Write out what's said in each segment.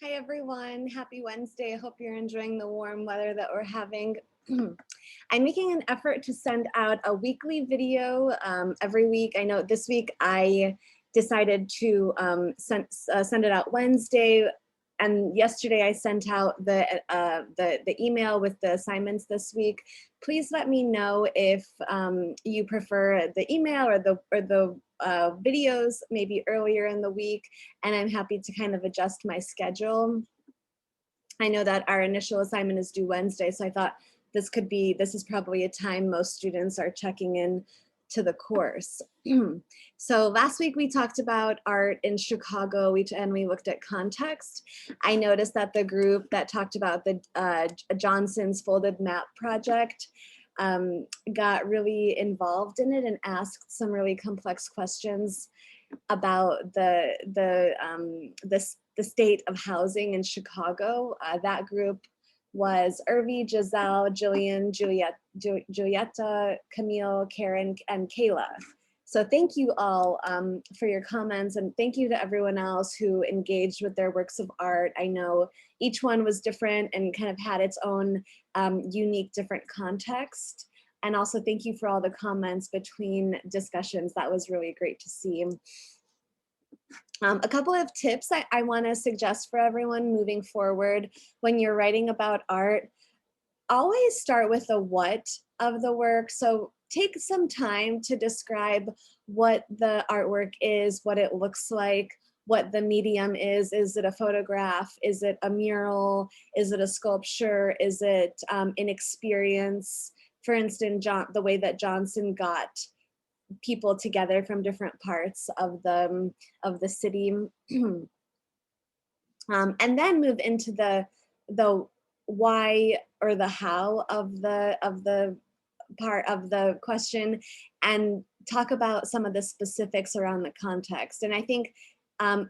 Hi everyone, happy Wednesday. I hope you're enjoying the warm weather that we're having. I'm making an effort to send out a weekly video every week. I know this week I decided to send it out Wednesday, and yesterday I sent out the email with the assignments this week. Please let me know if you prefer the email or the videos maybe earlier in the week, and I'm happy to kind of adjust my schedule. I know that our initial assignment is due Wednesday, so I thought this is probably a time most students are checking in to the course. So last week we talked about art in Chicago, and we looked at context. I noticed that the group that talked about the Johnson's folded map project got really involved in it and asked some really complex questions about the state of housing in Chicago. That group was Irvi, Giselle, Jillian, Julieta, Camille, Karen, and Kayla. So thank you all for your comments, and thank you to everyone else who engaged with their works of art. I know each one was different and kind of had its own unique, different context. And also thank you for all the comments between discussions. That was really great to see. A couple of tips I want to suggest for everyone moving forward when you're writing about art. Always start with the what of the work. So take some time to describe what the artwork is, what it looks like, what the medium is. Is it a photograph? Is it a mural? Is it a sculpture? Is it an experience? For instance, the way that Johnson got people together from different parts of the city, and then move into the why or the how of the part of the question, and talk about some of the specifics around the context. And I think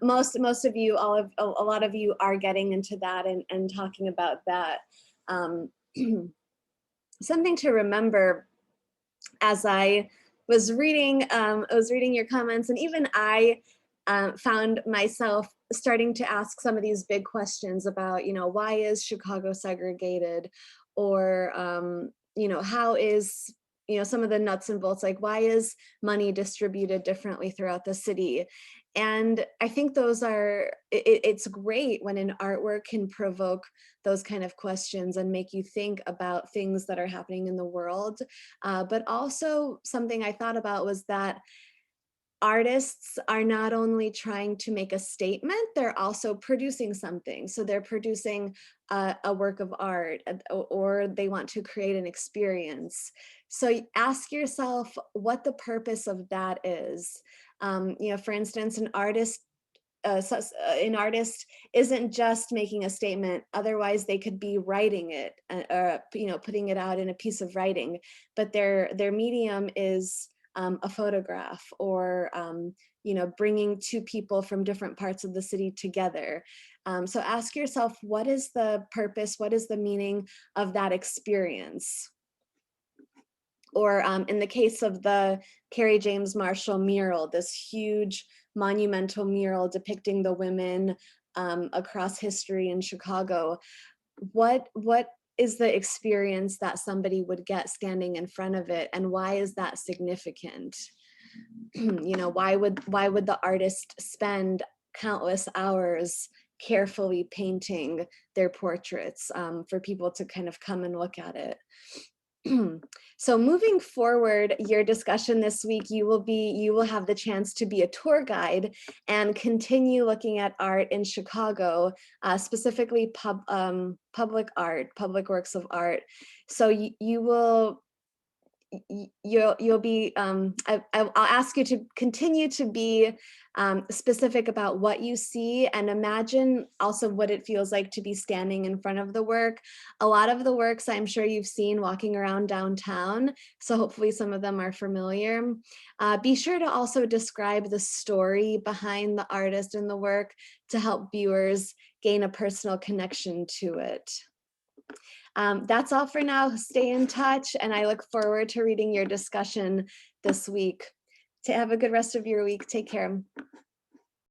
most of you, a lot of you are getting into that and talking about that. Something to remember as I was reading your comments, and even I found myself starting to ask some of these big questions about, why is Chicago segregated, or how is, some of the nuts and bolts, like why is money distributed differently throughout the city. And I think those are, it's great when an artwork can provoke those kind of questions and make you think about things that are happening in the world. But also something I thought about was that artists are not only trying to make a statement, they're also producing something. So they're producing a work of art, or they want to create an experience. So ask yourself what the purpose of that is. For instance, an artist isn't just making a statement. Otherwise, they could be writing it, or putting it out in a piece of writing. But their medium is a photograph, or bringing two people from different parts of the city together. So ask yourself, what is the purpose? What is the meaning of that experience? Or in the case of the Carrie James Marshall mural, this huge monumental mural depicting the women across history in Chicago, what is the experience that somebody would get standing in front of it, and why is that significant? Why would the artist spend countless hours carefully painting their portraits for people to kind of come and look at it? So moving forward, your discussion this week, you will have the chance to be a tour guide and continue looking at art in Chicago, specifically public art, public works of art. So you'll be, I'll ask you to continue to be specific about what you see, and imagine also what it feels like to be standing in front of the work. A lot of the works I'm sure you've seen walking around downtown, so hopefully some of them are familiar. Be sure to also describe the story behind the artist and the work to help viewers gain a personal connection to it. That's all for now. Stay in touch, and I look forward to reading your discussion this week. To have a good rest of your week. Take care.